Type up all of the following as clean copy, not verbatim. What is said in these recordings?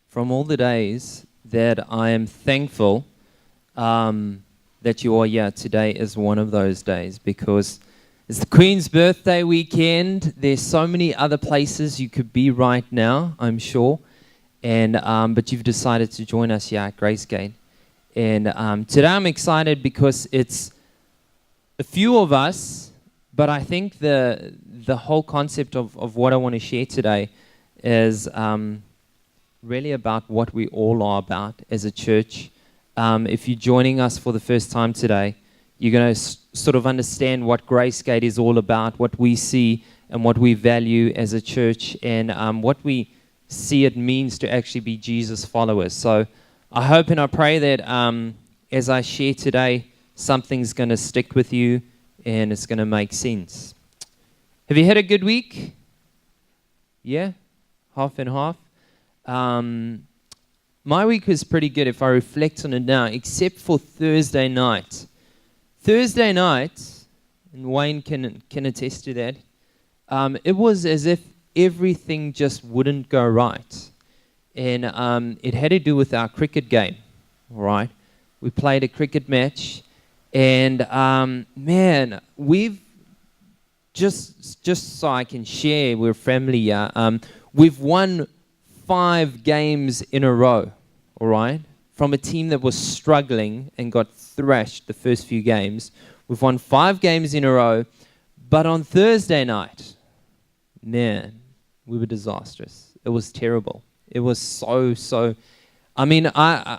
from all the days that I am thankful that you are here, today is one of those days because it's the Queen's birthday weekend. There's so many other places you could be right now, I'm sure, and but you've decided to join us here at Gracegate. And today I'm excited because it's a few of us, but I think the whole concept of what I want to share today is really about what we all are about as a church. If you're joining us for the first time today, you're going to sort of understand what Gracegate is all about, what we see and what we value as a church, and what we see it means to actually be Jesus followers. So I hope and I pray that as I share today, something's going to stick with you and it's going to make sense. Have you had a good week? Yeah? Half and half? My week was pretty good if I reflect on it now, except for Thursday night. Thursday night, and Wayne can attest to that, it was as if everything just wouldn't go right. And it had to do with our cricket game, all right? We played a cricket match, and man, we've just so I can share, we're family here, we've won 5 games in a row, all right? From a team that was struggling and got thrashed the first few games. We've won 5 games in a row, but on Thursday night, man, we were disastrous. It was terrible. It was so. I mean, I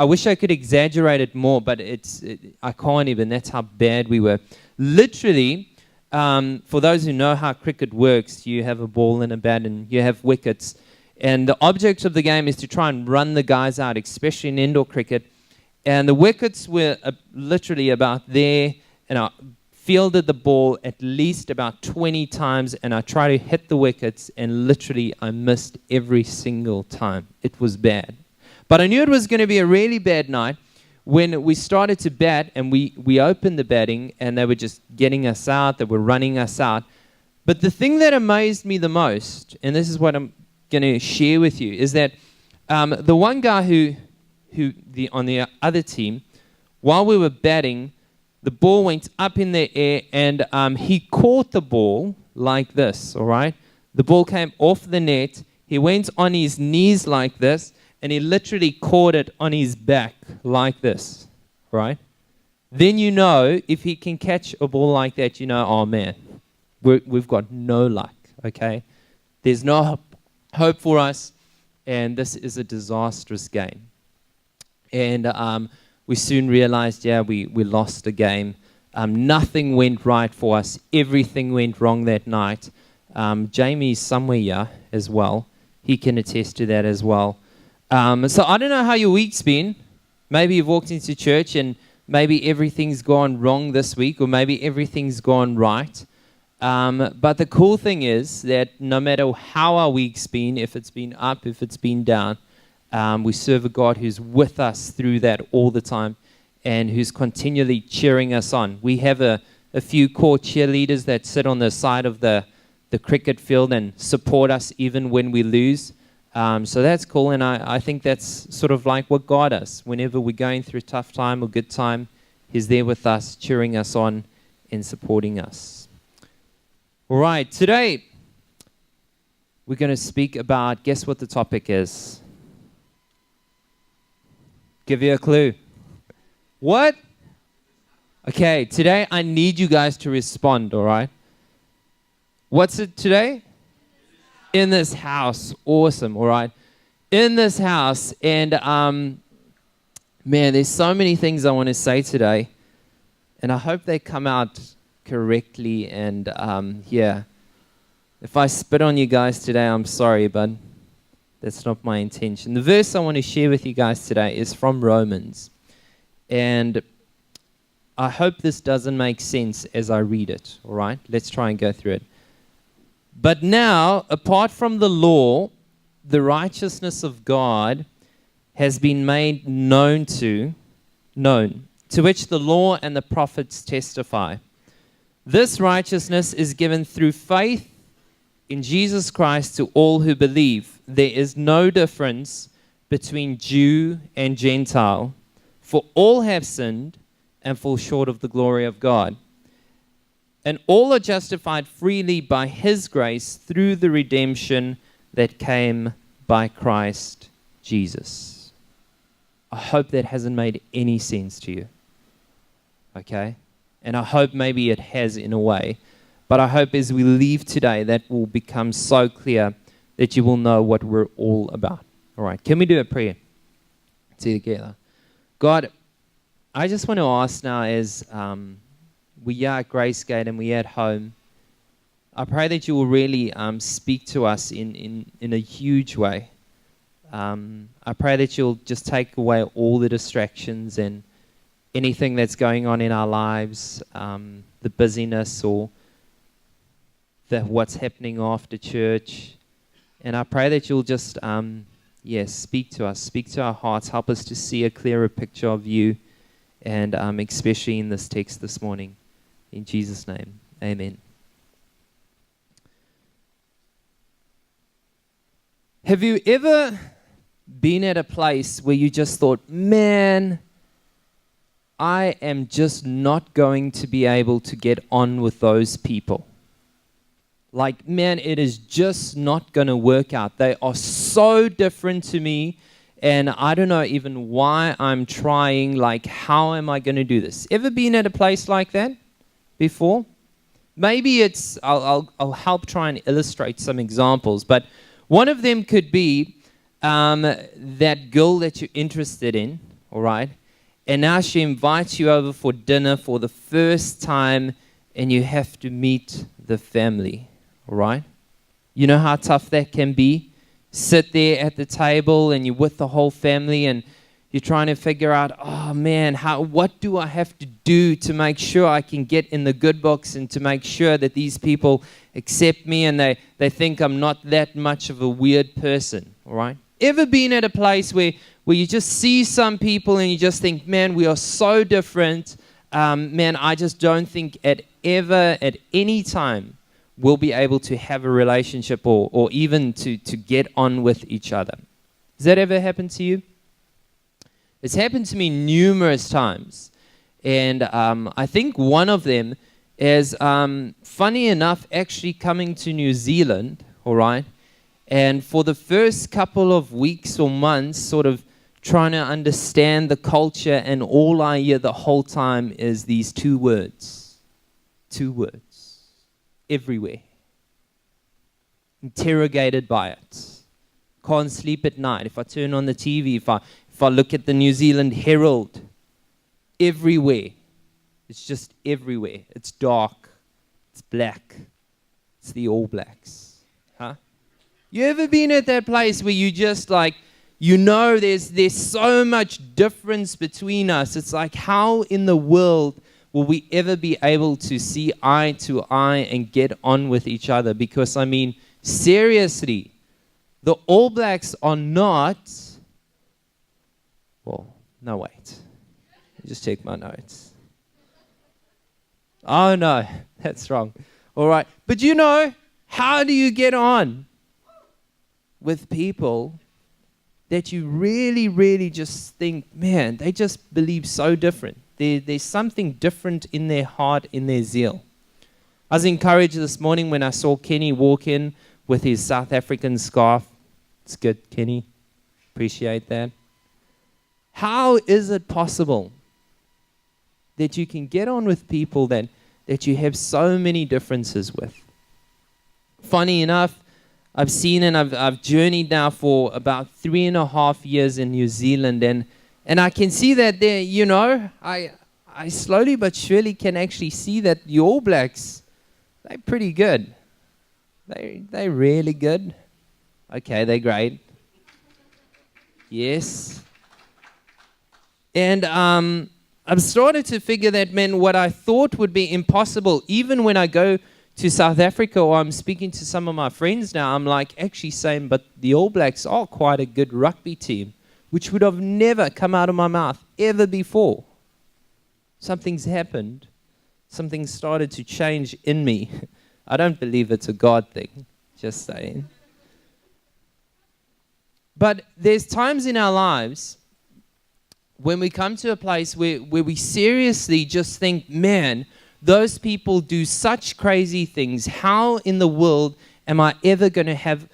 wish I could exaggerate it more, but I can't even. That's how bad we were. Literally, for those who know how cricket works, you have a ball and a bat and you have wickets. And the object of the game is to try and run the guys out, especially in indoor cricket. And the wickets were literally about there, and I fielded the ball at least about 20 times, and I tried to hit the wickets, and literally I missed every single time. It was bad. But I knew it was going to be a really bad night when we started to bat, and we opened the batting, and they were just getting us out, they were running us out. But the thing that amazed me the most, and this is what I'm going to share with you, is that the one guy who on the other team, while we were batting, the ball went up in the air, and he caught the ball like this, all right? The ball came off the net, he went on his knees like this, and he literally caught it on his back like this, right? Then you know, if he can catch a ball like that, you know, oh man, we've got no luck, okay? There's no hope for us, and this is a disastrous game. And we soon realized, we lost the game. Nothing went right for us. Everything went wrong that night. Jamie's somewhere here as well. He can attest to that as well. So I don't know how your week's been. Maybe you've walked into church and maybe everything's gone wrong this week, or maybe everything's gone right. But the cool thing is that no matter how our week's been, if it's been up, if it's been down, we serve a God who's with us through that all the time and who's continually cheering us on. We have a few core cheerleaders that sit on the side of the cricket field and support us even when we lose. So that's cool, and I think that's sort of like what God does. Whenever we're going through a tough time or good time, He's there with us, cheering us on and supporting us. All right, today we're going to speak about, guess what the topic is? Give you a clue. What? Okay, today I need you guys to respond, all right? What's it today? In this house. Awesome, all right? In this house, and man, there's so many things I want to say today, and I hope they come out correctly, and if I spit on you guys today, I'm sorry, but that's not my intention. The verse I want to share with you guys today is from Romans, and I hope this doesn't make sense as I read it, all right? Let's try and go through it. But now, apart from the law, the righteousness of God has been made known, to which the law and the prophets testify. This righteousness is given through faith in Jesus Christ to all who believe, there is no difference between Jew and Gentile, for all have sinned and fall short of the glory of God. And all are justified freely by his grace through the redemption that came by Christ Jesus. I hope that hasn't made any sense to you. Okay? And I hope maybe it has in a way. But I hope as we leave today, that will become so clear that you will know what we're all about. All right, can we do a prayer together? God, I just want to ask now as we are at Gracegate and we are at home, I pray that you will really speak to us in a huge way. I pray that you'll just take away all the distractions and anything that's going on in our lives, the busyness or what's happening after church. And I pray that you'll just, speak to us, speak to our hearts, help us to see a clearer picture of you, and especially in this text this morning. In Jesus' name, amen. Have you ever been at a place where you just thought, man, I am just not going to be able to get on with those people? Like, man, it is just not going to work out. They are so different to me, and I don't know even why I'm trying. Like, how am I going to do this? Ever been at a place like that before? Maybe it's, I'll help try and illustrate some examples, but one of them could be that girl that you're interested in, all right? And now she invites you over for dinner for the first time, and you have to meet the family. All right? You know how tough that can be? Sit there at the table and you're with the whole family and you're trying to figure out, oh man, what do I have to do to make sure I can get in the good books and to make sure that these people accept me and they think I'm not that much of a weird person. All right? Ever been at a place where you just see some people and you just think, man, we are so different. Man, I just don't think at any time we'll be able to have a relationship or even to get on with each other. Has that ever happened to you? It's happened to me numerous times. And I think one of them is, funny enough, actually coming to New Zealand, all right? And for the first couple of weeks or months, sort of trying to understand the culture, and all I hear the whole time is these two words. Everywhere. Interrogated by it. Can't sleep at night. If I turn on the TV, if I look at the New Zealand Herald, everywhere. It's just everywhere. It's dark. It's black. It's the All Blacks. Huh? You ever been at that place where you just like, you know there's so much difference between us. It's like, how in the world will we ever be able to see eye to eye and get on with each other? Because, I mean, seriously, the All Blacks are not... Well, no, wait. Just check my notes. Oh, no, that's wrong. All right. But you know, how do you get on with people that you really, really just think, man, they just believe so different? There's something different in their heart, in their zeal. I was encouraged this morning when I saw Kenny walk in with his South African scarf. It's good, Kenny. Appreciate that. How is it possible that you can get on with people that you have so many differences with? Funny enough, I've seen and I've journeyed now for about 3.5 years in New Zealand, and I can see that there, you know, I slowly but surely can actually see that the All Blacks, they're pretty good. They're really good. Okay, they're great. Yes. And I've started to figure that, man, what I thought would be impossible, even when I go to South Africa or I'm speaking to some of my friends now, I'm like actually saying, but the All Blacks are quite a good rugby team, which would have never come out of my mouth ever before. Something's happened. Something started to change in me. I don't believe it's a God thing. Just saying. But there's times in our lives when we come to a place where we seriously just think, man, those people do such crazy things. How in the world am I ever going to have,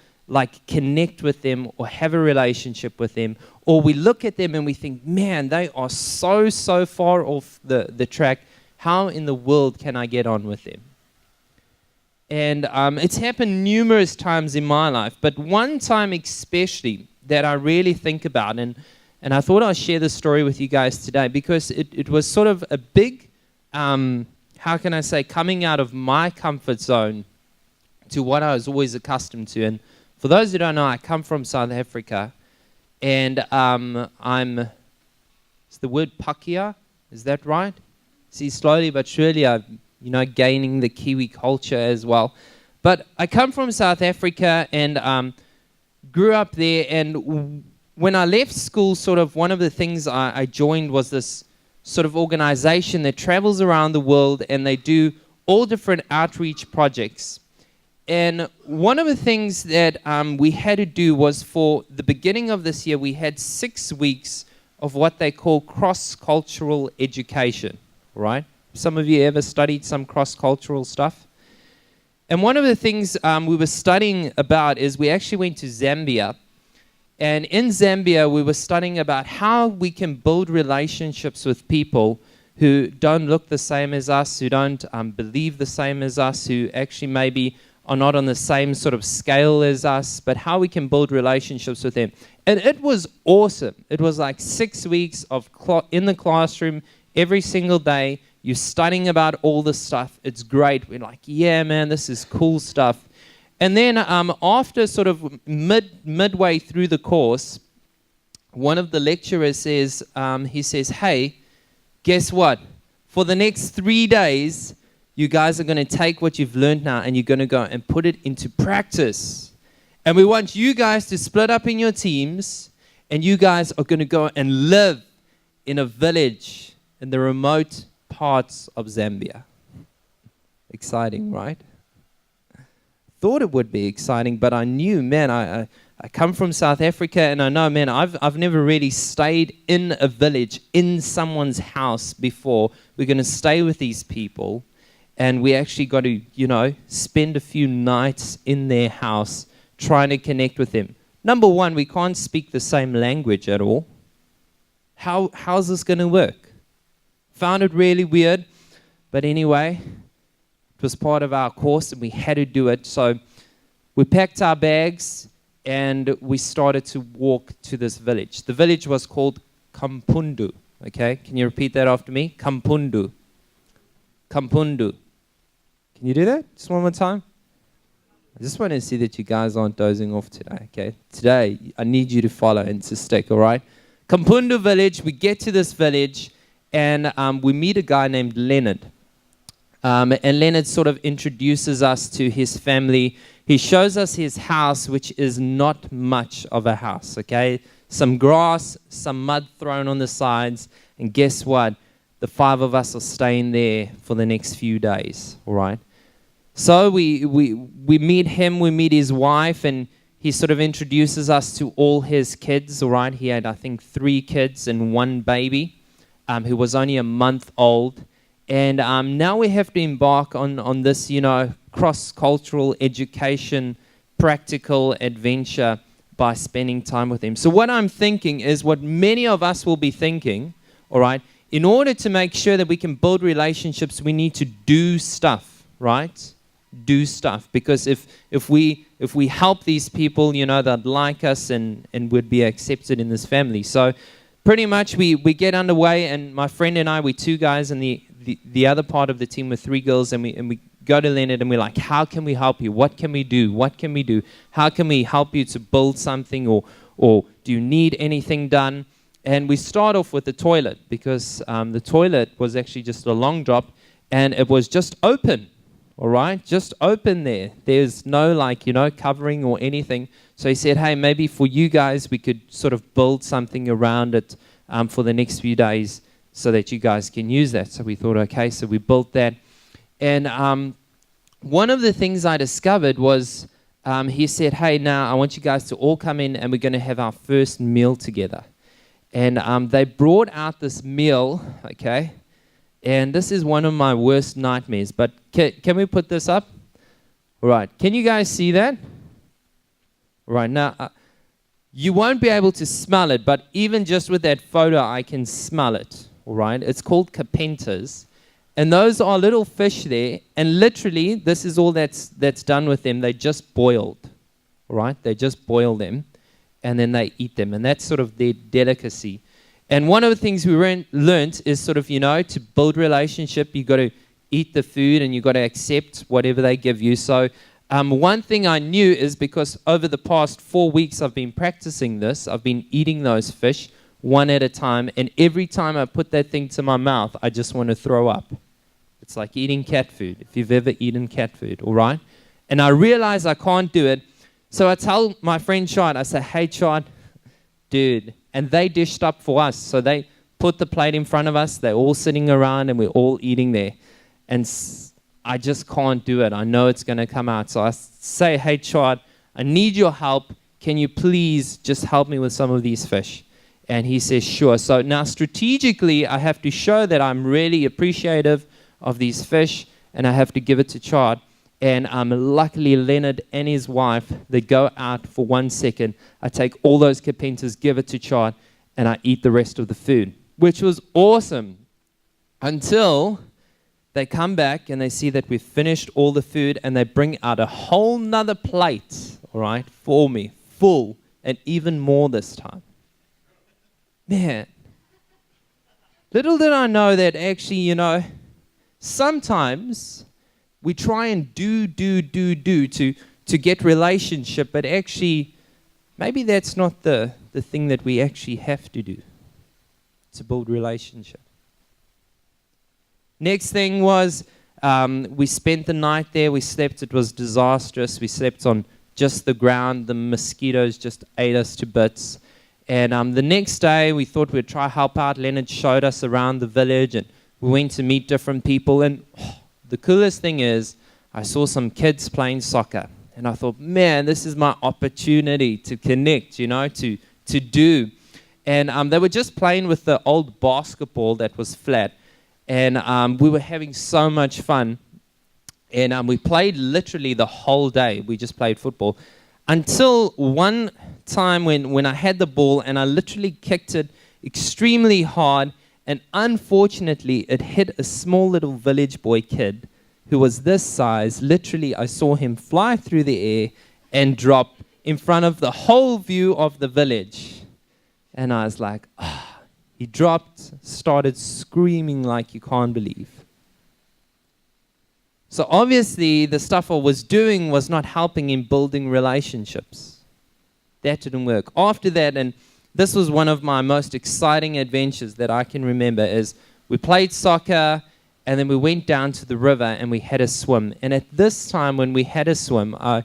connect with them or have a relationship with them? Or we look at them and we think, man, they are so far off the track. How in the world can I get on with them? And it's happened numerous times in my life, but one time especially that I really think about, and I thought I'll share this story with you guys today because it was sort of a big, how can I say, coming out of my comfort zone to what I was always accustomed to. And for those who don't know, I come from South Africa, and it's the word Pakia, is that right? See, slowly but surely I'm, gaining the Kiwi culture as well. But I come from South Africa and grew up there, and when I left school, sort of one of the things I joined was this sort of organization that travels around the world, and they do all different outreach projects. And one of the things that we had to do was, for the beginning of this year, we had 6 weeks of what they call cross-cultural education, right? Some of you ever studied some cross-cultural stuff? And one of the things we were studying about is we actually went to Zambia. And in Zambia, we were studying about how we can build relationships with people who don't look the same as us, who don't believe the same as us, who actually maybe are not on the same sort of scale as us, but how we can build relationships with them. And it was awesome. It was like 6 weeks of in the classroom every single day. You're studying about all this stuff. It's great. We're like, yeah, man, this is cool stuff. And then after sort of midway through the course, one of the lecturers says, he says, hey, guess what? For the next 3 days, you guys are going to take what you've learned now and you're going to go and put it into practice. And we want you guys to split up in your teams, and you guys are going to go and live in a village in the remote parts of Zambia. Exciting, right? Thought it would be exciting, but I knew, man, I come from South Africa, and I know, man, I've never really stayed in a village, in someone's house before. We're going to stay with these people, and we actually got to, spend a few nights in their house trying to connect with them. Number one, we can't speak the same language at all. How's this going to work? Found it really weird, but anyway, it was part of our course and we had to do it. So we packed our bags and we started to walk to this village. The village was called Kampundu. Okay, can you repeat that after me? Kampundu. Kampundu. Can you do that? Just one more time. I just want to see that you guys aren't dozing off today, okay? Today, I need you to follow and to stick, all right? Kampundu village, we get to this village, and we meet a guy named Leonard. And Leonard sort of introduces us to his family. He shows us his house, which is not much of a house, okay? Some grass, some mud thrown on the sides, and guess what? The 5 of us are staying there for the next few days, all right? So we meet him, we meet his wife, and he sort of introduces us to all his kids, all right? He had, I think, 3 kids and 1 baby who was only a month old. And now we have to embark on this, cross-cultural education, practical adventure by spending time with him. So what I'm thinking is what many of us will be thinking, all right? In order to make sure that we can build relationships, we need to do stuff, right? Do stuff. Because if we help these people, they'd like us and would be accepted in this family. So pretty much we get underway, and my friend and I, we're 2 guys, and the other part of the team were 3 girls, and we go to Leonard and we're like, how can we help you? What can we do? What can we do? How can we help you to build something, or do you need anything done? And we start off with the toilet, because the toilet was actually just a long drop, and it was just open, all right? Just open there. There's no covering or anything. So he said, hey, maybe for you guys, we could sort of build something around it for the next few days so that you guys can use that. So we thought, okay, so we built that. And one of the things I discovered was he said, hey, now I want you guys to all come in and we're going to have our first meal together. And they brought out this meal, okay? And this is one of my worst nightmares. But can we put this up? All right. Can you guys see that? All right. Now, you won't be able to smell it, but even just with that photo, I can smell it. All right. It's called capentas. And those are little fish there. And literally, this is all that's done with them. They just boiled. All right. They just boil them. And then they eat them. And that's sort of their delicacy. And one of the things we learned is sort of, to build relationship, you've got to eat the food and you've got to accept whatever they give you. So one thing I knew is because over the past 4 weeks I've been practicing this. I've been eating those fish one at a time. And every time I put that thing to my mouth, I just want to throw up. It's like eating cat food, if you've ever eaten cat food, all right? And I realize I can't do it. So I tell my friend Chad, I say, hey, Chad, dude. And they dished up for us. So they put the plate in front of us. They're all sitting around and we're all eating there. And I just can't do it. I know it's going to come out. So I say, hey, Chad, I need your help. Can you please just help me with some of these fish? And he says, sure. So now strategically, I have to show that I'm really appreciative of these fish. And I have to give it to Chad. And luckily, Leonard and his wife, they go out for 1 second. I take all those capentas, give it to Chad, and I eat the rest of the food, which was awesome until they come back and they see that we've finished all the food and they bring out a whole nother plate, all right, for me, full, and even more this time. Man, little did I know that actually, sometimes we try and do to get relationship, but actually, maybe that's not the thing that we actually have to do to build relationship. Next thing was we spent the night there. We slept. It was disastrous. We slept on just the ground. The mosquitoes just ate us to bits. And the next day, we thought we'd try help out. Leonard showed us around the village, and we went to meet different people. And the coolest thing is I saw some kids playing soccer. And I thought, man, this is my opportunity to connect, to do. And they were just playing with the old basketball that was flat. And we were having so much fun. And we played literally the whole day. We just played football. Until one time when I had the ball and I literally kicked it extremely hard. And unfortunately, it hit a small little village boy kid who was this size. Literally, I saw him fly through the air and drop in front of the whole view of the village. And I was like, He dropped, started screaming like you can't believe. So obviously, the stuff I was doing was not helping in building relationships. That didn't work. After that, and this was one of my most exciting adventures that I can remember, is we played soccer, and then we went down to the river, and we had a swim. And at this time, when we had a swim, I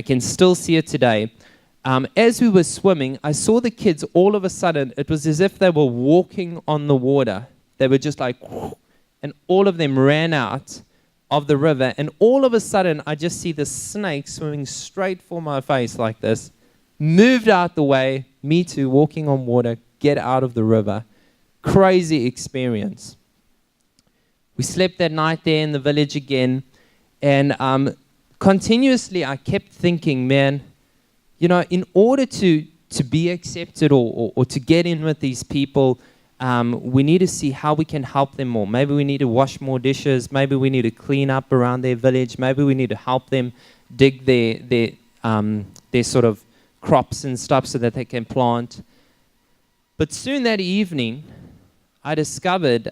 can still see it today. As we were swimming, I saw the kids all of a sudden, it was as if they were walking on the water. They were just like, and all of them ran out of the river. And all of a sudden, I just see this snake swimming straight for my face like this. Moved out the way, me too, walking on water, get out of the river. Crazy experience. We slept that night there in the village again. And continuously, I kept thinking, man, in order to be accepted or to get in with these people, we need to see how we can help them more. Maybe we need to wash more dishes. Maybe we need to clean up around their village. Maybe we need to help them dig their sort of crops and stuff so that they can plant. But soon that evening, I discovered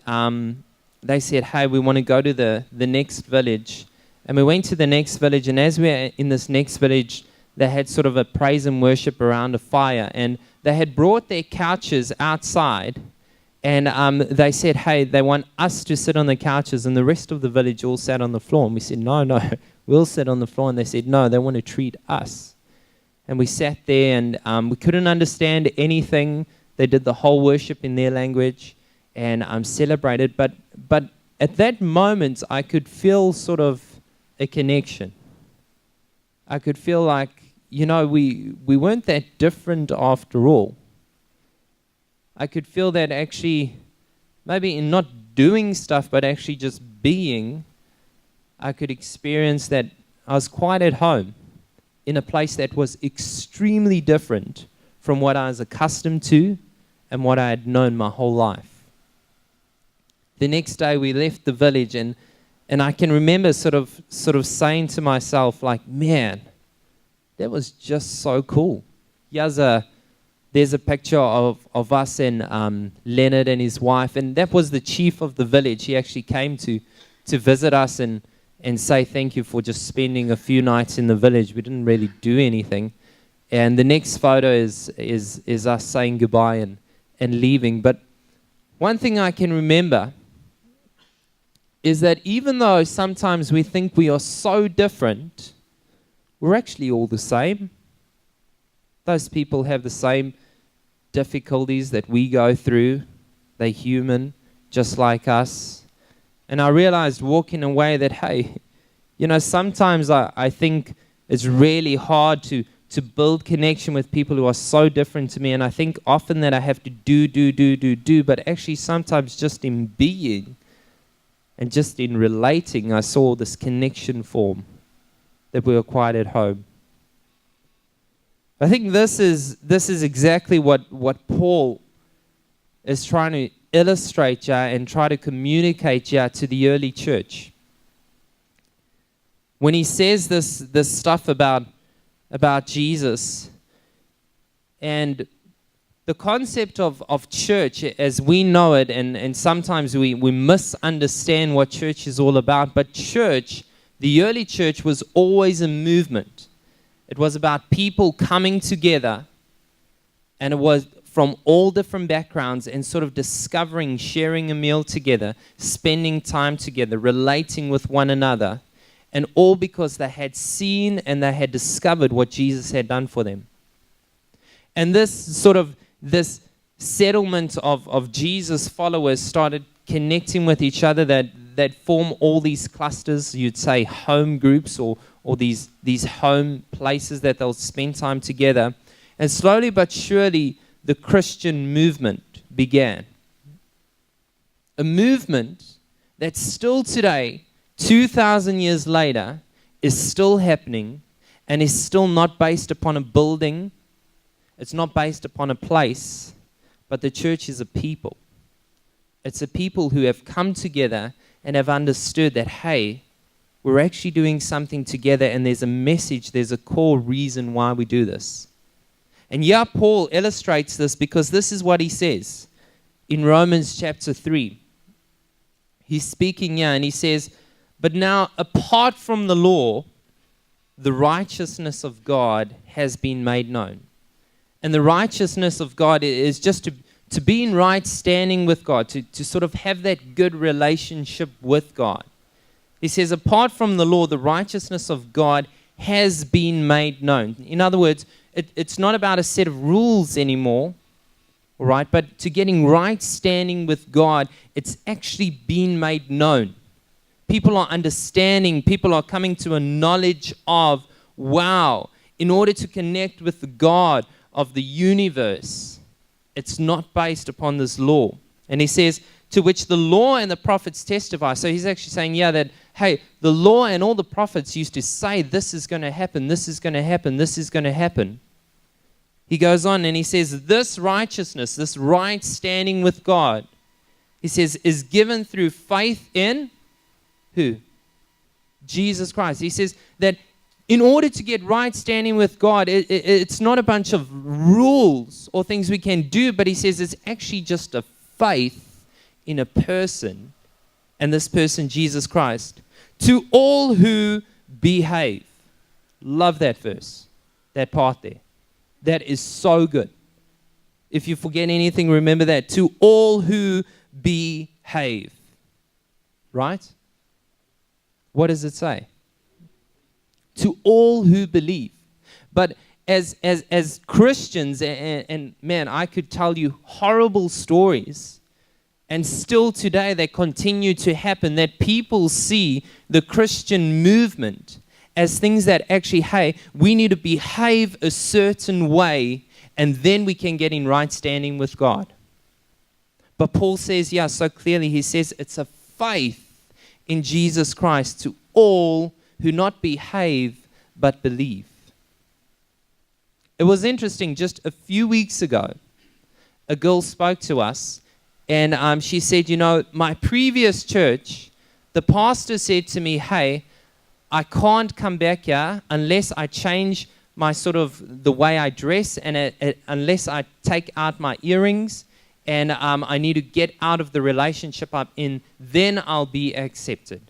they said, hey, we want to go to the next village. And we went to the next village, and as we were in this next village, they had sort of a praise and worship around a fire. And they had brought their couches outside. And they said, hey, they want us to sit on the couches. And the rest of the village all sat on the floor. And we said, no, we'll sit on the floor. And they said, no, they want to treat us. And we sat there, and we couldn't understand anything. They did the whole worship in their language and celebrated. But at that moment, I could feel sort of a connection. I could feel like, we weren't that different after all. I could feel that actually, maybe in not doing stuff, but actually just being, I could experience that I was quite at home in a place that was extremely different from what I was accustomed to and what I had known my whole life. The next day we left the village, and I can remember sort of saying to myself, like, man, that was just so cool. There's a picture of us and Leonard and his wife, and that was the chief of the village. He actually came to visit us and say thank you for just spending a few nights in the village. We didn't really do anything. And the next photo is us saying goodbye and leaving. But one thing I can remember is that even though sometimes we think we are so different, we're actually all the same. Those people have the same difficulties that we go through. They're human, just like us. And I realized walking away that, hey, sometimes I think it's really hard to build connection with people who are so different to me. And I think often that I have to do, but actually sometimes just in being and just in relating, I saw this connection form that we were quite at home. I think this is exactly what Paul is trying to illustrate and try to communicate to the early church. When he says this stuff about Jesus, and the concept of church as we know it, and sometimes we misunderstand what church is all about, but church, the early church, was always a movement. It was about people coming together, and it was from all different backgrounds and sort of discovering, sharing a meal together, spending time together, relating with one another, and all because they had seen and they had discovered what Jesus had done for them. And this settlement of Jesus' followers started connecting with each other that form all these clusters, you'd say home groups or these home places that they'll spend time together. And slowly but surely, the Christian movement began. A movement that still today, 2,000 years later, is still happening and is still not based upon a building. It's not based upon a place, but the church is a people. It's a people who have come together and have understood that, hey, we're actually doing something together, and there's a message, there's a core reason why we do this. And Paul illustrates this because this is what he says in Romans chapter 3. He's speaking here and he says, but now apart from the law, the righteousness of God has been made known. And the righteousness of God is just to be in right standing with God, to sort of have that good relationship with God. He says, apart from the law, the righteousness of God has been made known. In other words, it's not about a set of rules anymore, all right? But to getting right standing with God, it's actually been made known. People are understanding. People are coming to a knowledge of, wow, in order to connect with the God of the universe, it's not based upon this law. And he says, to which the law and the prophets testify. So he's actually saying, that, hey, the law and all the prophets used to say, this is going to happen, this is going to happen, this is going to happen. He goes on and he says, this righteousness, this right standing with God, he says, is given through faith in who? Jesus Christ. He says that in order to get right standing with God, it's not a bunch of rules or things we can do, but he says it's actually just a faith in a person, and this person, Jesus Christ, to all who behave. Love that verse, that part there. That is so good. If you forget anything, remember that. To all who behave. Right? What does it say? To all who believe. But as Christians, and man, I could tell you horrible stories, and still today they continue to happen, that people see the Christian movement as things that actually, hey, we need to behave a certain way and then we can get in right standing with God. But Paul says, so clearly, he says it's a faith in Jesus Christ to all who not behave but believe. It was interesting, just a few weeks ago, a girl spoke to us and she said, my previous church, the pastor said to me, hey, I can't come back here unless I change my sort of the way I dress and unless I take out my earrings and I need to get out of the relationship I'm in, then I'll be accepted.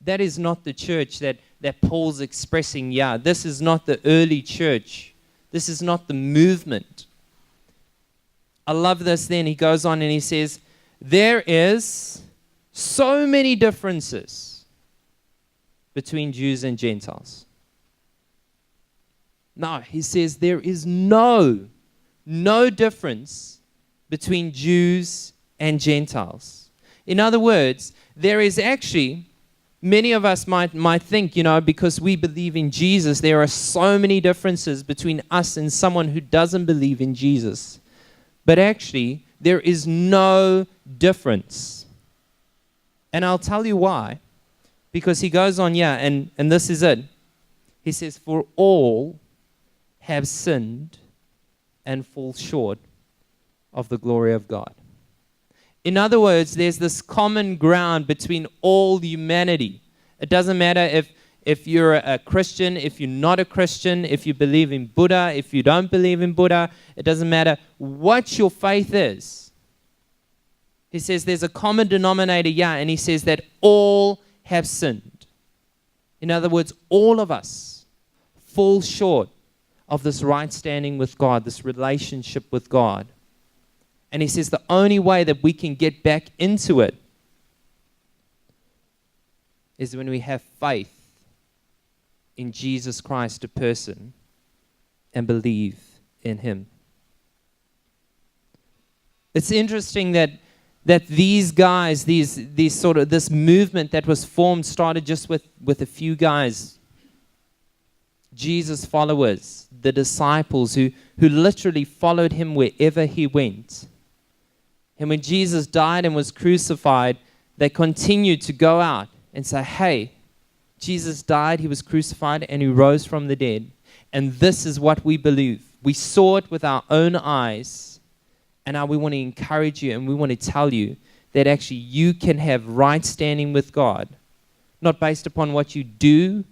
That is not the church that Paul's expressing. This is not the early church. This is not the movement. I love this then. He goes on and he says, there is so many differences between Jews and Gentiles. No, he says there is no difference between Jews and Gentiles. In other words, there is actually, many of us might think, because we believe in Jesus, there are so many differences between us and someone who doesn't believe in Jesus. But actually, there is no difference. And I'll tell you why. Because he goes on, and this is it. He says, for all have sinned and fall short of the glory of God. In other words, there's this common ground between all humanity. It doesn't matter if you're a Christian, if you're not a Christian, if you believe in Buddha, if you don't believe in Buddha. It doesn't matter what your faith is. He says there's a common denominator, and he says that all have sinned. In other words, all of us fall short of this right standing with God, this relationship with God. And he says the only way that we can get back into it is when we have faith in Jesus Christ, a person, and believe in him. It's interesting that these guys, these sort of this movement that was formed started just with a few guys, Jesus followers, the disciples who literally followed him wherever he went. And when Jesus died and was crucified, they continued to go out and say, hey, Jesus died, he was crucified, and he rose from the dead. And this is what we believe. We saw it with our own eyes. And now we want to encourage you and we want to tell you that actually you can have right standing with God, not based upon what you do,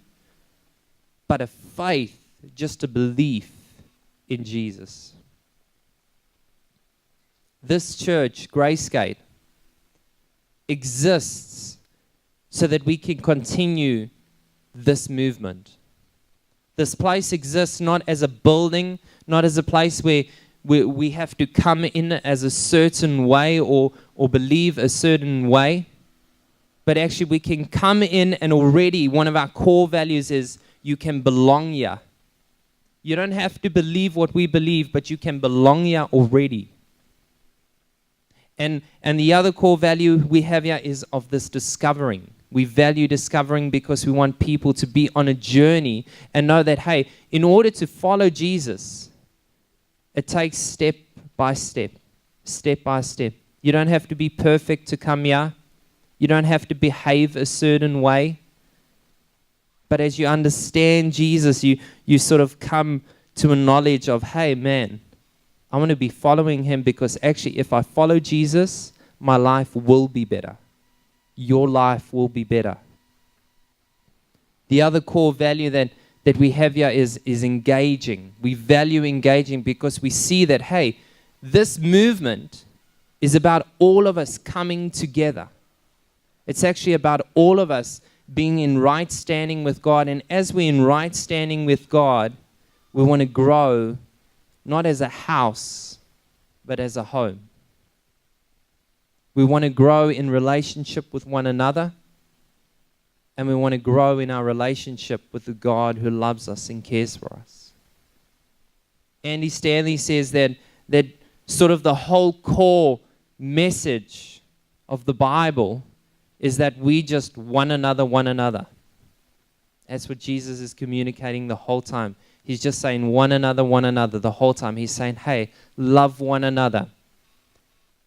but a faith, just a belief in Jesus. This church, Gracegate, exists so that we can continue this movement. This place exists not as a building, not as a place where we have to come in as a certain way or believe a certain way, but actually we can come in and already one of our core values is you can belong here. You don't have to believe what we believe, but you can belong here already. And the other core value we have here is of this discovering. We value discovering because we want people to be on a journey and know that, hey, in order to follow Jesus, it takes step by step, step by step. You don't have to be perfect to come here. You don't have to behave a certain way. But as you understand Jesus, you sort of come to a knowledge of, hey, man, I want to be following him because actually if I follow Jesus, my life will be better. Your life will be better. The other core value that we have here is engaging. We value engaging because we see that, hey, this movement is about all of us coming together. It's actually about all of us being in right standing with God. And as we're in right standing with God, we want to grow not as a house, but as a home. We want to grow in relationship with one another. And we want to grow in our relationship with the God who loves us and cares for us. Andy Stanley says that sort of the whole core message of the Bible is that we just one another. That's what Jesus is communicating the whole time. He's just saying one another the whole time. He's saying, hey, love one another.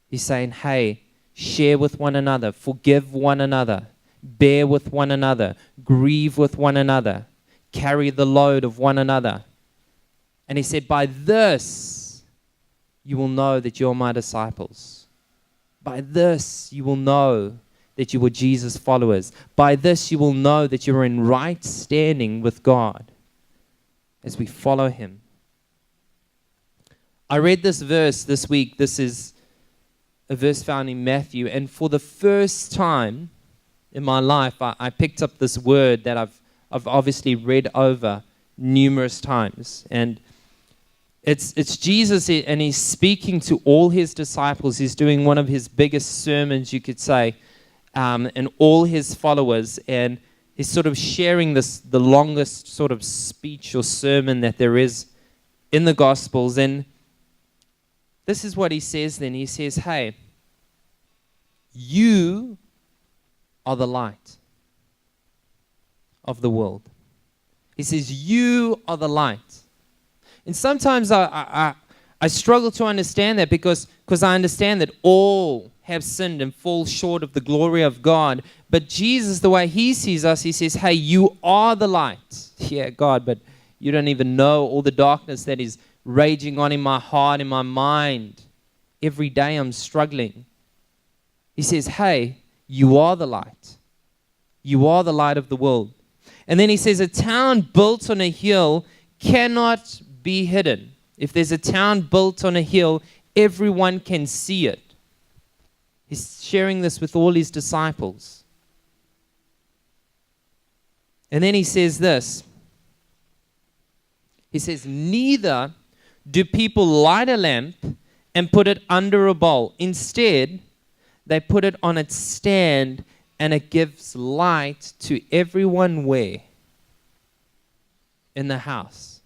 He's saying, hey, share with one another, forgive one another, bear with one another, grieve with one another, carry the load of one another. And he said, by this you will know that you're my disciples. By this you will know that you were Jesus' followers. By this you will know that you're in right standing with God as we follow him. I read this verse this week. This is a verse found in Matthew. And for the first time in my life, I picked up this word that I've obviously read over numerous times. And it's Jesus, and he's speaking to all his disciples. He's doing one of his biggest sermons, you could say, and all his followers. And he's sort of sharing the longest sort of speech or sermon that there is in the Gospels. And this is what he says then. He says, hey, you are the light of the world. He says, you are the light. And sometimes I struggle to understand that because I understand that all have sinned and fall short of the glory of God. But Jesus, the way he sees us, he says, hey, you are the light. Yeah, God, but you don't even know all the darkness that is raging on in my heart, in my mind. Every day I'm struggling. He says, hey, you are the light. You are the light of the world. And then he says, a town built on a hill cannot be hidden. If there's a town built on a hill, everyone can see it. He's sharing this with all his disciples. And then he says this. He says, neither do people light a lamp and put it under a bowl. Instead, they put it on its stand, and it gives light to everyone where? In the house.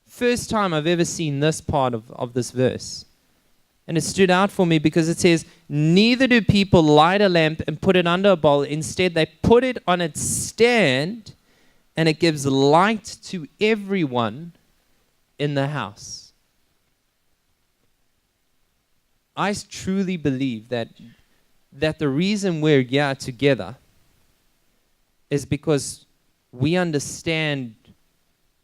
First time I've ever seen this part of this verse. And it stood out for me because it says, neither do people light a lamp and put it under a bowl. Instead, they put it on its stand, and it gives light to everyone in the house. I truly believe that the reason we're here together is because we understand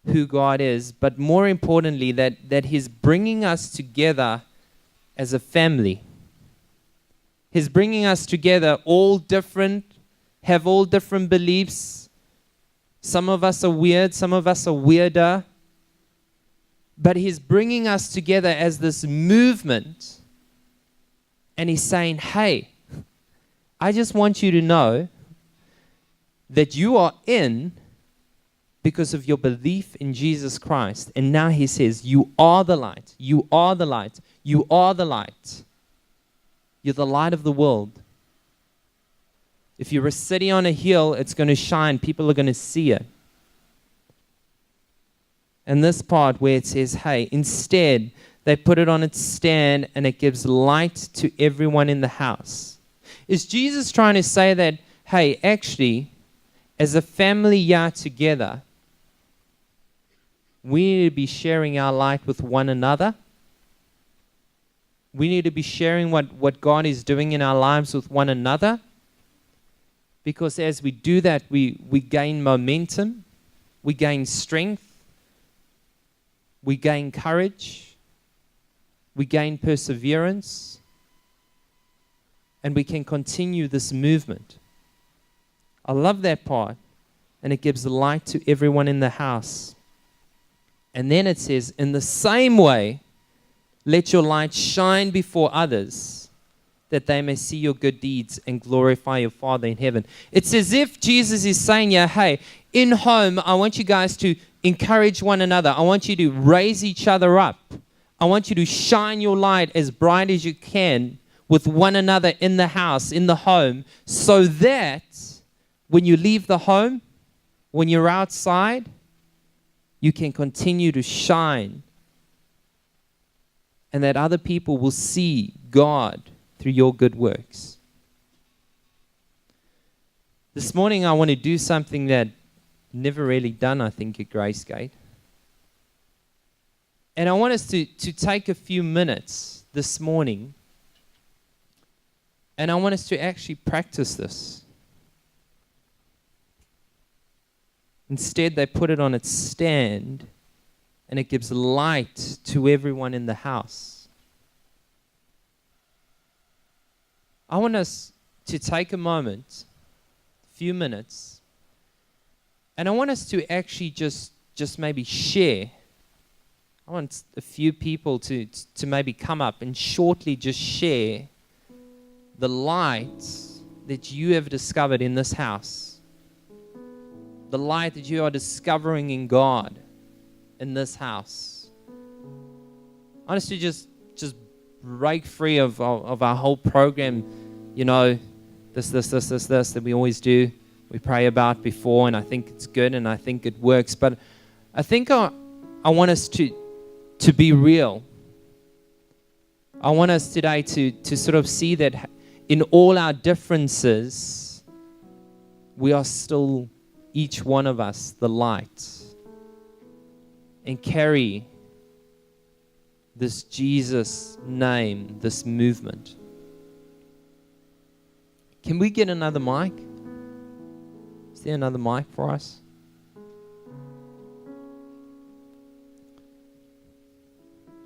who God is, but more importantly, that he's bringing us together as a family. He's bringing us together all different, have all different beliefs. Some of us are weird, some of us are weirder. But he's bringing us together as this movement. And he's saying, hey, I just want you to know that you are in because of your belief in Jesus Christ. And now he says, you are the light. You are the light. You are the light. You're the light of the world. If you're a city on a hill, it's going to shine. People are going to see it. And this part where it says, hey, instead, they put it on its stand and it gives light to everyone in the house. Is Jesus trying to say that, hey, actually, as a family here together, we need to be sharing our light with one another? We need to be sharing what God is doing in our lives with one another? Because as we do that, we gain momentum, we gain strength, we gain courage, we gain perseverance, and we can continue this movement. I love that part. And it gives light to everyone in the house. And then it says, in the same way, let your light shine before others, that they may see your good deeds and glorify your Father in heaven. It's as if Jesus is saying, yeah, hey, in home, I want you guys to encourage one another. I want you to raise each other up. I want you to shine your light as bright as you can with one another in the house, in the home, so that when you leave the home, when you're outside, you can continue to shine, and that other people will see God through your good works. This morning I want to do something that never really done, I think, at Gracegate. And I want us to take a few minutes this morning, and I want us to actually practice this. Instead, they put it on its stand, and it gives light to everyone in the house. I want us to take a moment, a few minutes, and I want us to actually just maybe share. I want a few people to maybe come up and shortly just share the light that you have discovered in this house. The light that you are discovering in God in this house. I want us to just break free of our whole program, this that we always do. We pray about before, and I think it's good and I think it works. But I think I want us to be real. I want us today to sort of see that in all our differences, we are still, each one of us, the light, and carry this Jesus name, this movement. Can we get another mic? Is there another mic for us?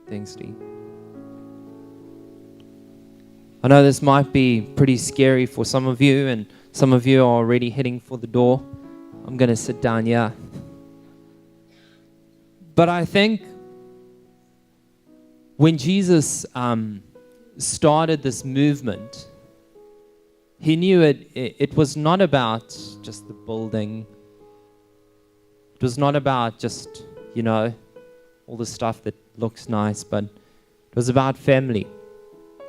Thanks, Steve. I know this might be pretty scary for some of you, and some of you are already heading for the door. I'm going to sit down here. But I think when Jesus started this movement, he knew it was not about just the building. It was not about just, all the stuff that looks nice, but it was about family.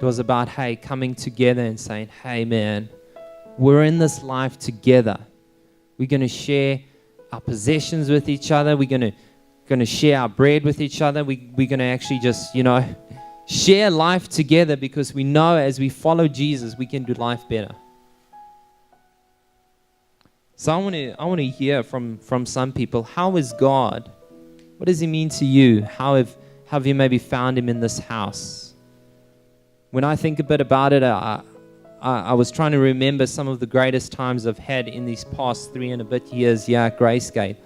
It was about, hey, coming together and saying, hey, man, we're in this life together. We're going to share our possessions with each other. We're going to share our bread with each other. We're going to actually just, share life together, because we know as we follow Jesus, we can do life better. So I want to hear from some people, how is God? What does he mean to you? How have you maybe found him in this house? When I think a bit about it, I was trying to remember some of the greatest times I've had in these past 3 and a bit years here at Gracegate.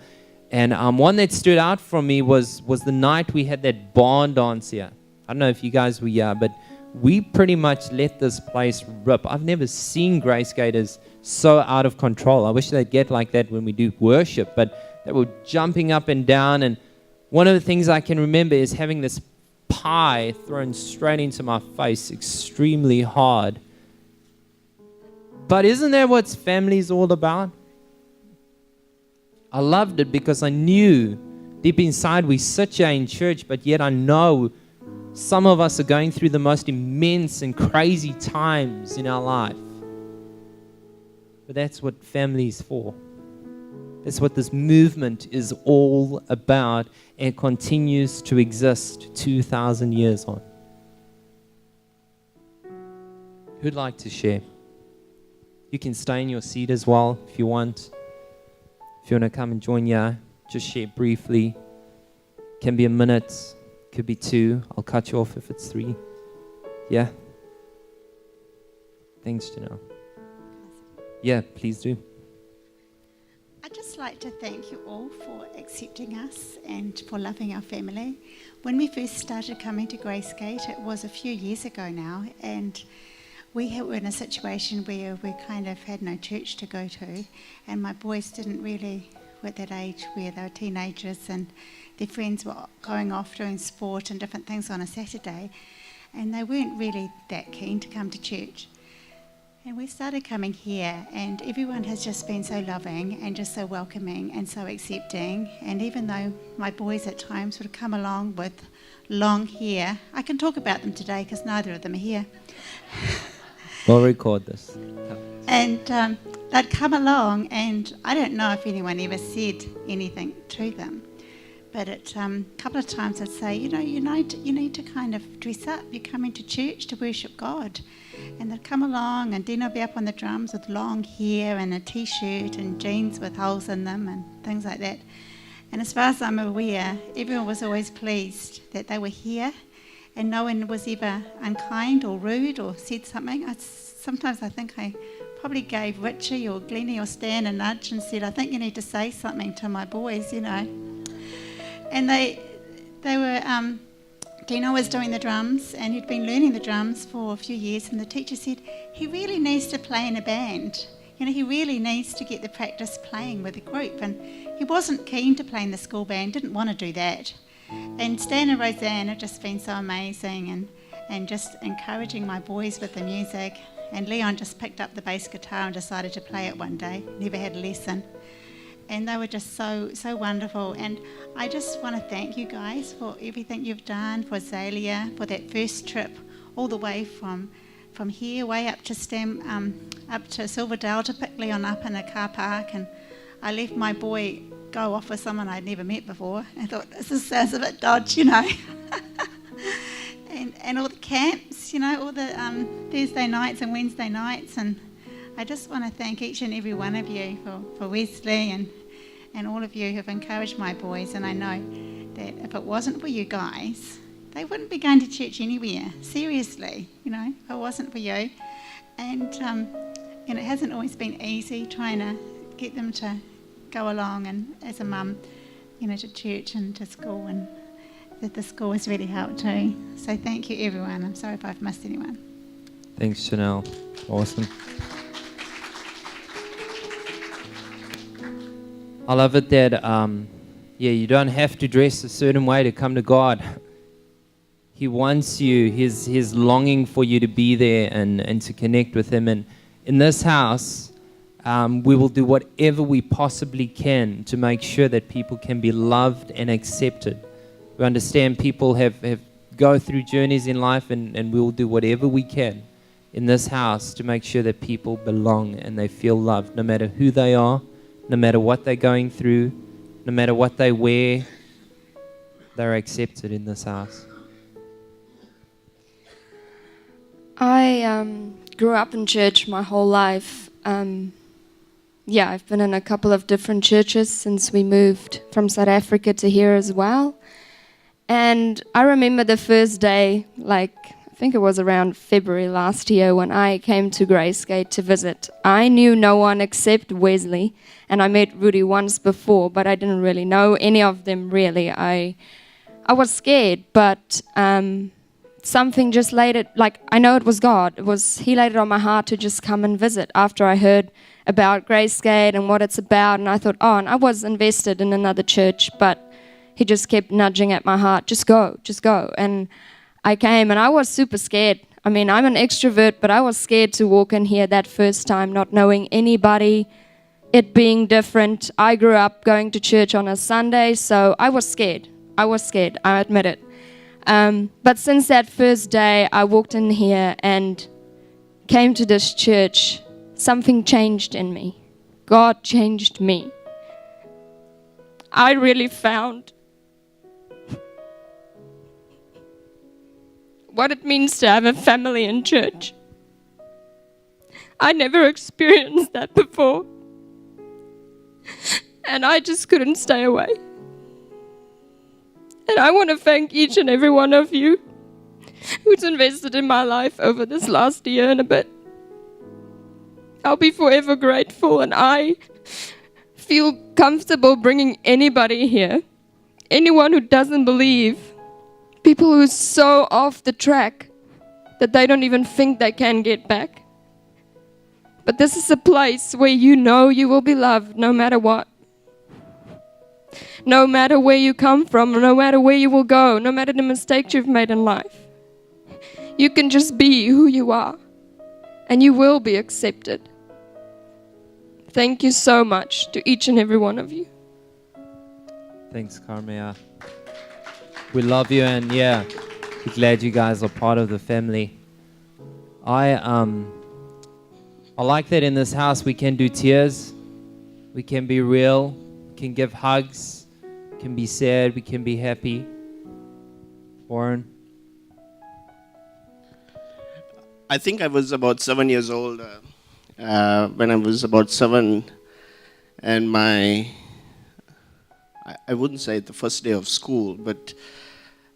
And one that stood out for me was the night we had that barn dance here. I don't know if you guys were here, but we pretty much let this place rip. I've never seen Gracegaters so out of control. I wish they'd get like that when we do worship, but they were jumping up and down. And one of the things I can remember is having this pie thrown straight into my face extremely hard. But isn't that what family's all about? I loved it because I knew deep inside we sit here in church, but yet I know some of us are going through the most immense and crazy times in our life. But that's what family is for. That's what this movement is all about, and continues to exist 2,000 years on. Who'd like to share? You can stay in your seat as well if you want. If you want to come and join, just share briefly. Can be a minute, could be 2. I'll cut you off if it's 3. Yeah? Thanks, Janelle. Yeah, please do. I'd just like to thank you all for accepting us and for loving our family. When we first started coming to Gracegate, it was a few years ago now, and we were in a situation where we kind of had no church to go to, and my boys were at that age where they were teenagers and their friends were going off doing sport and different things on a Saturday, and they weren't really that keen to come to church. And we started coming here, and everyone has just been so loving and just so welcoming and so accepting. And even though my boys at times would come along with long hair, I can talk about them today because neither of them are here. We'll record this. And they'd come along, and I don't know if anyone ever said anything to them. But a couple of times I'd say, you need to kind of dress up. You're coming to church to worship God. And they'd come along, and Dina would be up on the drums with long hair and a T-shirt and jeans with holes in them and things like that. And as far as I'm aware, everyone was always pleased that they were here, and no one was ever unkind or rude or said something. Sometimes I think I probably gave Richie or Glennie or Stan a nudge and said, I think you need to say something to my boys, And they were, Dino was doing the drums, and he'd been learning the drums for a few years, and the teacher said, he really needs to play in a band. He really needs to get the practice playing with a group. And he wasn't keen to play in the school band, didn't want to do that. And Stan and Roseanne have just been so amazing and just encouraging my boys with the music. And Leon just picked up the bass guitar and decided to play it one day, never had a lesson. And they were just so wonderful. And I just want to thank you guys for everything you've done, for Azalea, for that first trip all the way from here way up to up to Silverdale to pick Leon up in a car park. And I left my boy go off with someone I'd never met before. I thought, this sounds a bit dodgy, and all the camps, all the Thursday nights and Wednesday nights. And I just want to thank each and every one of you for Wesley and all of you who have encouraged my boys. And I know that if it wasn't for you guys, they wouldn't be going to church anywhere. Seriously, if it wasn't for you. And it hasn't always been easy trying to get them to go along, and as a mum, to church and to school, and that the school has really helped too. So thank you, everyone. I'm sorry if I've missed anyone. Thanks, Chanel. Awesome. I love it that, you don't have to dress a certain way to come to God. He wants you, He's longing for you to be there and to connect with Him. And in this house, we will do whatever we possibly can to make sure that people can be loved and accepted. We understand people have go through journeys in life, and we will do whatever we can in this house to make sure that people belong and they feel loved, no matter who they are, no matter what they're going through, no matter what they wear, they're accepted in this house. I grew up in church my whole life. I've been in a couple of different churches since we moved from South Africa to here as well. And I remember the first day, I think it was around February last year, when I came to Gracegate to visit. I knew no one except Wesley, and I met Rudy once before, but I didn't really know any of them really. I was scared, but something just laid it, I know it was God. He laid it on my heart to just come and visit after I heard about Gracegate and what it's about. And I thought, and I was invested in another church, but He just kept nudging at my heart, just go. And I came, and I was super scared. I mean, I'm an extrovert, but I was scared to walk in here that first time, not knowing anybody, it being different. I grew up going to church on a Sunday, so I was scared, I admit it. But since that first day, I walked in here and came to this church, something changed in me. God changed me. I really found what it means to have a family in church. I never experienced that before. And I just couldn't stay away. And I want to thank each and every one of you who's invested in my life over this last year and a bit. I'll be forever grateful, and I feel comfortable bringing anybody here, anyone who doesn't believe, people who are so off the track that they don't even think they can get back. But this is a place where you know you will be loved no matter what. No matter where you come from, no matter where you will go, no matter the mistakes you've made in life. You can just be who you are, and you will be accepted. Thank you so much to each and every one of you. Thanks, Carmea. We love you, and we're glad you guys are part of the family. I like that in this house we can do tears, we can be real, we can give hugs, can be sad, we can be happy. Warren? I think I was about 7 years old when I was about 7, and I wouldn't say the first day of school, but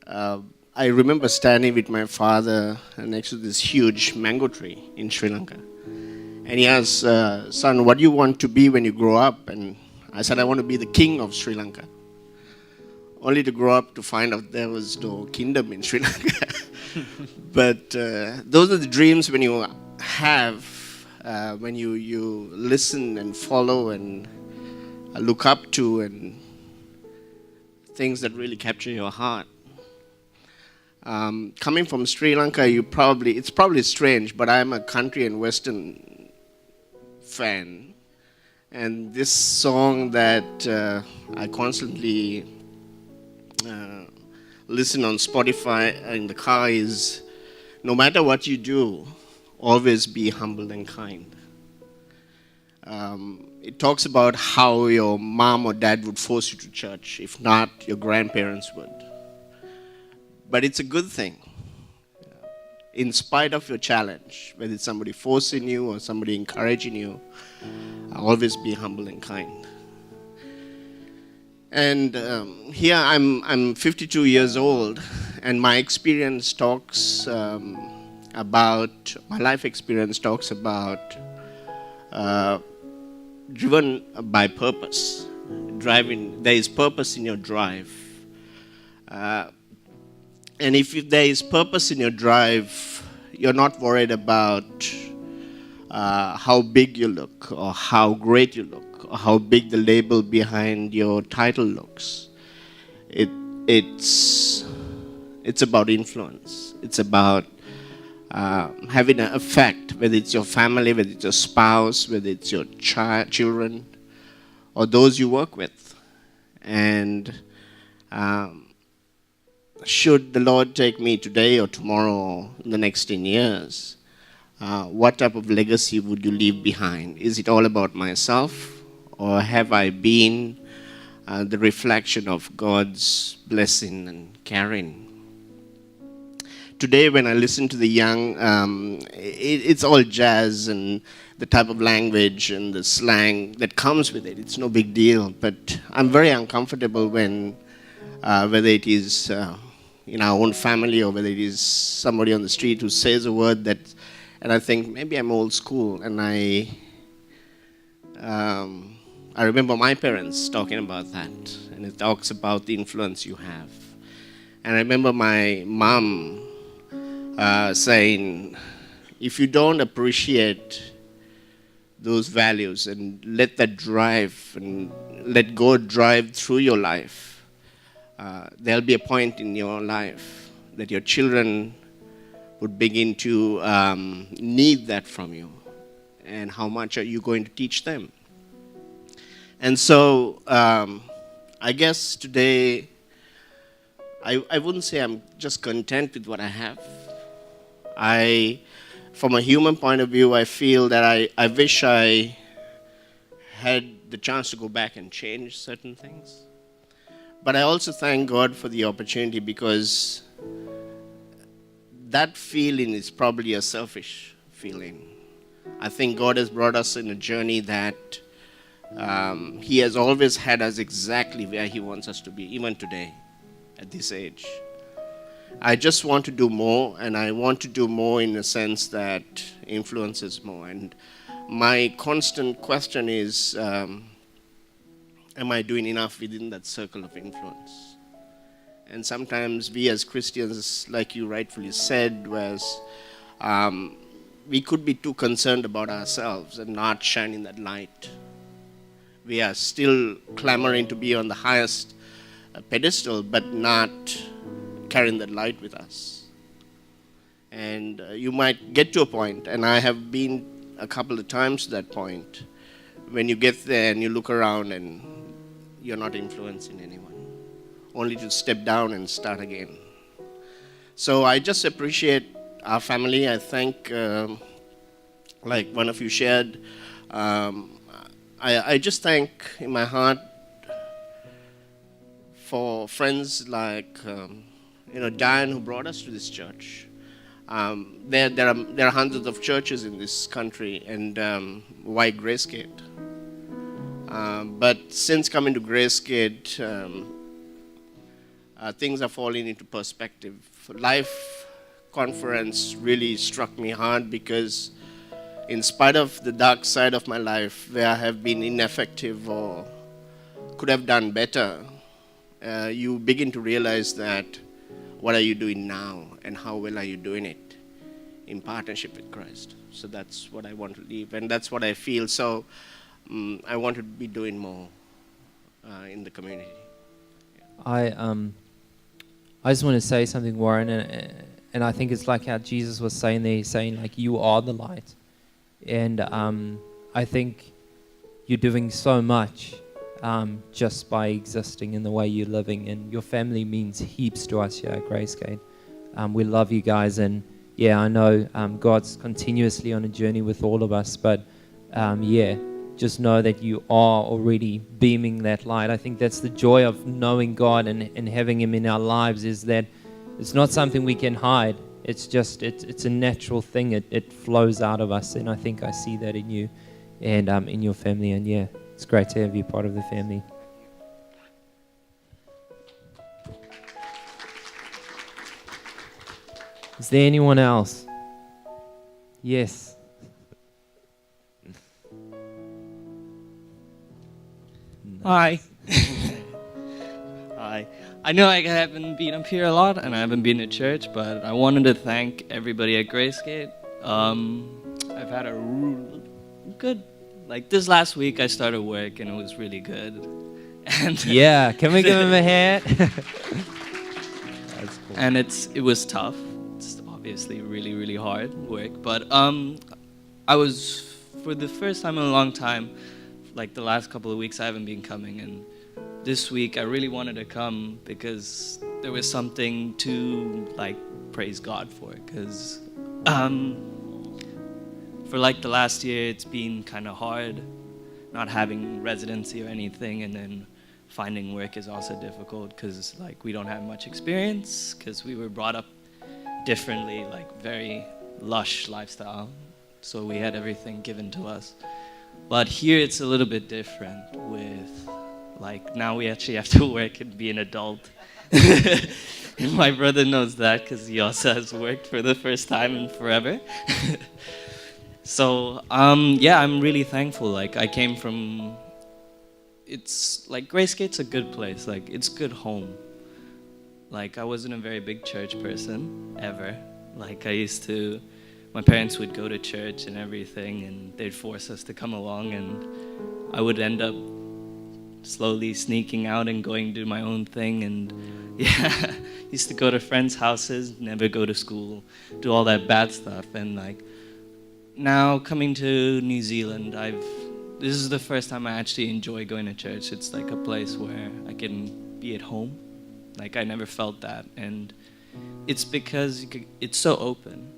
I remember standing with my father next to this huge mango tree in Sri Lanka. And he asked, son, what do you want to be when you grow up? And I said, I want to be the king of Sri Lanka. Only to grow up to find out there was no kingdom in Sri Lanka. But those are the dreams when you have, when you listen and follow and look up to, and things that really capture your heart. Coming from Sri Lanka, it's probably strange, but I'm a country and Western fan. And this song that I constantly listen on Spotify in the car is, no matter what you do, always be humble and kind. It talks about how your mom or dad would force you to church. If not, your grandparents would. But it's a good thing. In spite of your challenge, whether it's somebody forcing you or somebody encouraging you, always be humble and kind. And here I'm 52 years old, and my life experience talks about driven by purpose. There is purpose in your drive. And if there is purpose in your drive, you're not worried about how big you look, or how great you look, or how big the label behind your title looks. It's about influence. It's about having an effect, whether it's your family, whether it's your spouse, whether it's your children, or those you work with. And should the Lord take me today or tomorrow or in the next 10 years, what type of legacy would you leave behind? Is it all about myself, or have I been the reflection of God's blessing and caring? Today, when I listen to the young, it's all jazz and the type of language and the slang that comes with it. It's no big deal, but I'm very uncomfortable when, whether it is in our own family or whether it is somebody on the street who says a word that, and I think maybe I'm old school, and I remember my parents talking about that, and it talks about the influence you have. And I remember my mom saying, if you don't appreciate those values and let that drive and let God drive through your life, there'll be a point in your life that your children would begin to need that from you. And how much are you going to teach them? And so I guess today, I wouldn't say I'm just content with what I have. From a human point of view, I feel that I wish I had the chance to go back and change certain things. But I also thank God for the opportunity, because that feeling is probably a selfish feeling. I think God has brought us in a journey that He has always had us exactly where He wants us to be, even today, at this age. I just want to do more, and I want to do more in the sense that influences more. And my constant question is, am I doing enough within that circle of influence? And sometimes we as Christians, like you rightfully said, we could be too concerned about ourselves and not shining that light. We are still clamoring to be on the highest pedestal, but not carrying that light with us. And you might get to a point, and I have been a couple of times to that point, when you get there and you look around and you're not influencing anyone, only to step down and start again. So I just appreciate our family. I think, like one of you shared, I just thank in my heart for friends like Diane, who brought us to this church. There are hundreds of churches in this country, and why Gracegate? But since coming to Gracegate, things are falling into perspective. Life conference really struck me hard because in spite of the dark side of my life, where I have been ineffective or could have done better, you begin to realize that what are you doing now and how well are you doing it in partnership with Christ. So that's what I want to leave, and that's what I feel. So I want to be doing more in the community. I just want to say something, Warren, and I think it's like how Jesus was saying there, saying like, you are the light. And I think you're doing so much just by existing in the way you're living, and your family means heaps to us here at Gracegate. We love you guys, and yeah, I know God's continuously on a journey with all of us, but just know that you are already beaming that light. I think that's the joy of knowing God and having Him in our lives, is that it's not something we can hide. It's just, it's a natural thing. It flows out of us, and I think I see that in you and in your family, and yeah, it's great to have you part of the family. Is there anyone else? Yes. Hi. Hi. I know I haven't been up here a lot and I haven't been to church, but I wanted to thank everybody at Gracegate. I've had a good, like this last week I started work and it was really good. And yeah, can we give him a hand? That's cool. And it was tough. It's obviously really, really hard work, but I was, for the first time in a long time, like the last couple of weeks I haven't been coming, and this week I really wanted to come because there was something to like praise God for, because for like the last year it's been kind of hard not having residency or anything, and then finding work is also difficult because like we don't have much experience because we were brought up differently, like very lush lifestyle, so we had everything given to us. But here it's a little bit different with, like, now we actually have to work and be an adult. And my brother knows that because he also has worked for the first time in forever. So, yeah, I'm really thankful. Like, I came from, it's, like, Gracegate's a good place. Like, it's good home. Like, I wasn't a very big church person, ever. Like, my parents would go to church and everything, and they'd force us to come along, and I would end up slowly sneaking out and going to do my own thing, and yeah, used to go to friends' houses, never go to school, do all that bad stuff. And like now coming to New Zealand, this is the first time I actually enjoy going to church. It's like a place where I can be at home. Like I never felt that, and it's because it's so open.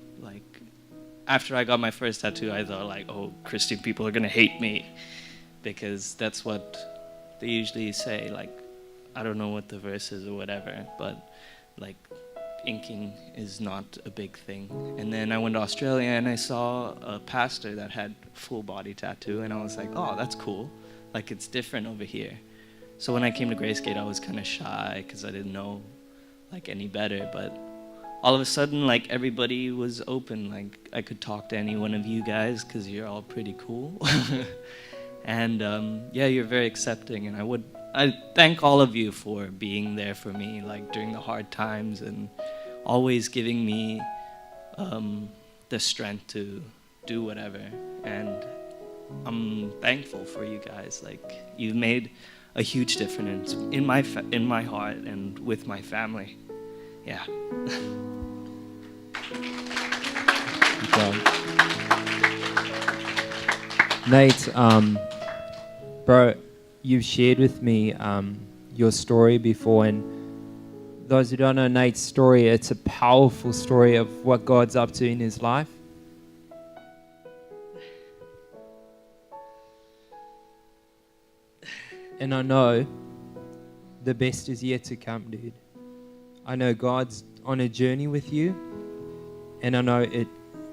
After I got my first tattoo, I thought like, oh, Christian people are gonna hate me, because that's what they usually say. Like, I don't know what the verse is or whatever, but like inking is not a big thing. And then I went to Australia and I saw a pastor that had full body tattoo, and I was like, oh, that's cool. Like it's different over here. So when I came to Gracegate, I was kind of shy because I didn't know like any better, but all of a sudden, like, everybody was open. Like, I could talk to any one of you guys because you're all pretty cool. And, yeah, you're very accepting. And I thank all of you for being there for me, like, during the hard times, and always giving me the strength to do whatever. And I'm thankful for you guys. Like, you've made a huge difference in my heart and with my family. Yeah. Nate, bro, you've shared with me your story before, and those who don't know Nate's story, it's a powerful story of what God's up to in his life. And I know the best is yet to come, dude. I know God's on a journey with you, and I know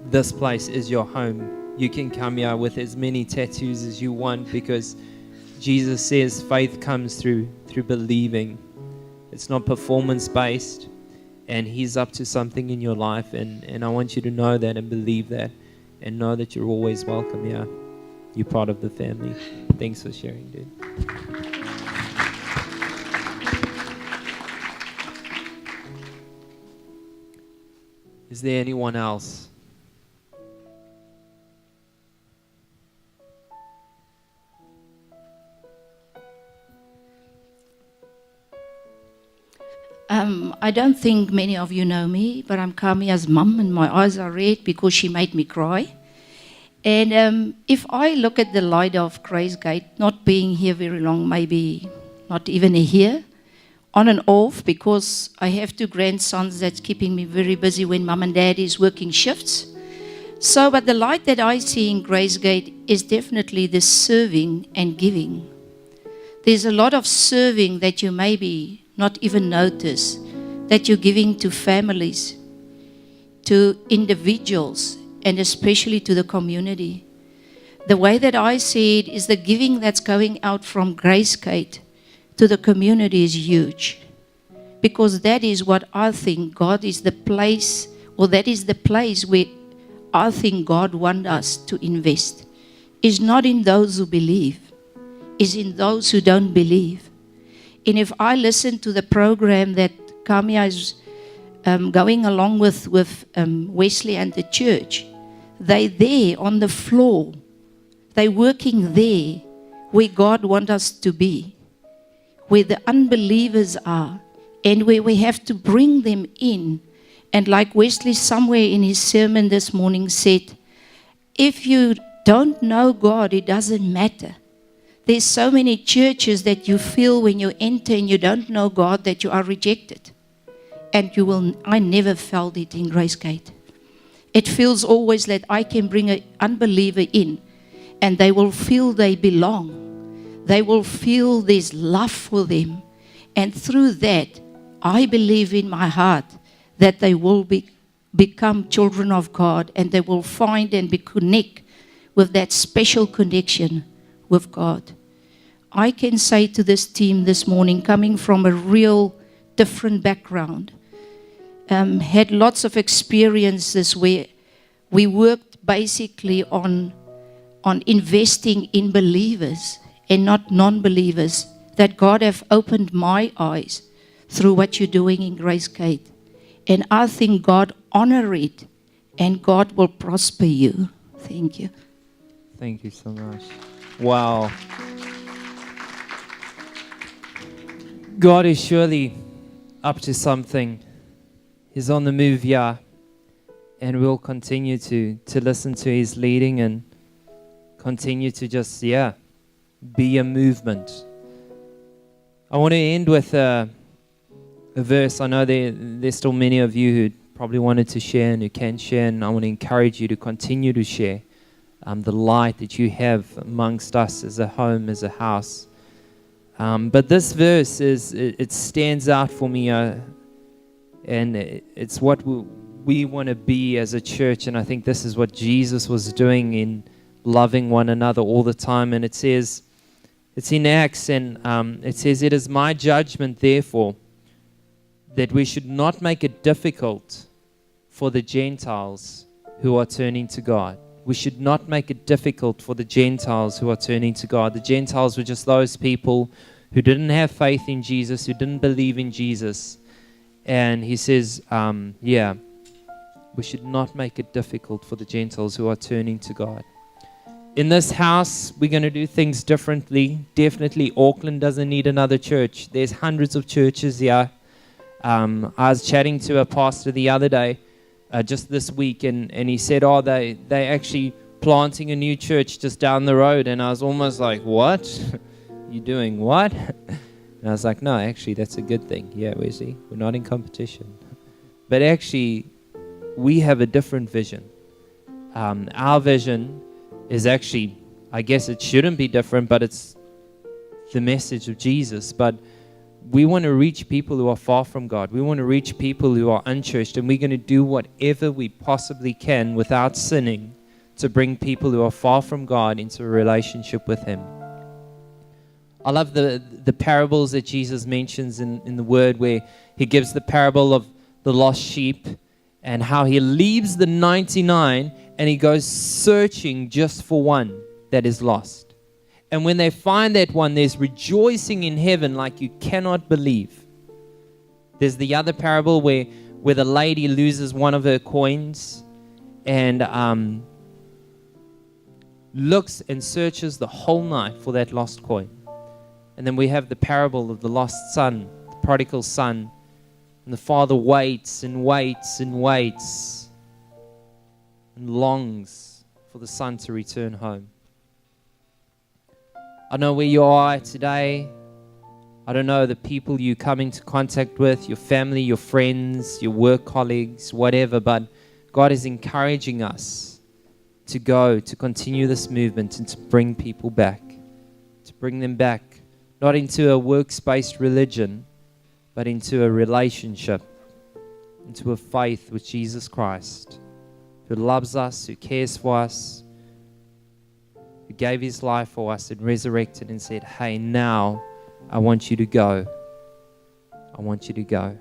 this place is your home. You can come here with as many tattoos as you want, because Jesus says faith comes through believing. It's not performance based, and He's up to something in your life, and I want you to know that and believe that, and know that you're always welcome here. You're part of the family. Thanks for sharing, dude. Is there anyone else? I don't think many of you know me, but I'm Kamia's mum, and my eyes are red because she made me cry. And if I look at the light of Gracegate, not being here very long, maybe not even a year, on and off, because I have 2 grandsons that's keeping me very busy when mum and dad is working shifts. So, but the light that I see in Gracegate is definitely the serving and giving. There's a lot of serving that you maybe not even notice, that you're giving to families, to individuals, and especially to the community. The way that I see it is the giving that's going out from Gracegate to the community is huge. Because that is what I think God is the place, or that is the place where I think God wants us to invest. It's not in those who believe, it's in those who don't believe. And if I listen to the program that Kamia is going along with Wesley and the church, they're there on the floor. They're working there where God wants us to be, where the unbelievers are, and where we have to bring them in. And like Wesley somewhere in his sermon this morning said, if you don't know God, it doesn't matter. There's so many churches that you feel when you enter and you don't know God that you are rejected. And I never felt it in Gracegate. It feels always that I can bring an unbeliever in and they will feel they belong. They will feel there's love for them. And through that, I believe in my heart that they will become children of God, and they will find and connect with that special connection with God. I can say to this team this morning, coming from a real different background, had lots of experiences where we worked basically on investing in believers and not non-believers, that God have opened my eyes through what you're doing in Gracegate. And I think God honor it, and God will prosper you. Thank you. Thank you so much. Wow. God is surely up to something. He's on the move here, and we'll continue to listen to His leading and continue to just, be a movement. I want to end with a verse. I know there's still many of you who probably wanted to share and who can share, and I want to encourage you to continue to share the light that you have amongst us as a home, as a house. But this verse it stands out for me, and it's what we want to be as a church, and I think this is what Jesus was doing in loving one another all the time. And it says, it's in Acts, and it says, "It is my judgment, therefore, that we should not make it difficult for the Gentiles who are turning to God." We should not make it difficult for the Gentiles who are turning to God. The Gentiles were just those people who didn't have faith in Jesus, who didn't believe in Jesus. And he says, we should not make it difficult for the Gentiles who are turning to God. In this house, we're going to do things differently. Definitely, Auckland doesn't need another church. There's hundreds of churches here. I was chatting to a pastor the other day, just this week, and he said, they actually planting a new church just down the road. And I was almost like, what? You doing what? And I was like, no, actually, that's a good thing. Yeah, Wesley, we're not in competition. But actually, we have a different vision. Our vision is actually, I guess it shouldn't be different, but it's the message of Jesus. But we want to reach people who are far from God. We want to reach people who are unchurched, and we're going to do whatever we possibly can without sinning to bring people who are far from God into a relationship with Him. I love the parables that Jesus mentions in the Word, where He gives the parable of the lost sheep and how He leaves the 99 and He goes searching just for one that is lost. And when they find that one, there's rejoicing in heaven like you cannot believe. There's the other parable where the lady loses one of her coins and looks and searches the whole night for that lost coin. And then we have the parable of the lost son, the prodigal son. And the father waits and waits and waits and longs for the son to return home. I know where you are today. I don't know the people you come into contact with, your family, your friends, your work colleagues, whatever, but God is encouraging us to go, to continue this movement and to bring people back, to bring them back, not into a works-based religion, but into a relationship, into a faith with Jesus Christ, who loves us, who cares for us, who gave His life for us and resurrected and said, hey, now I want you to go. I want you to go.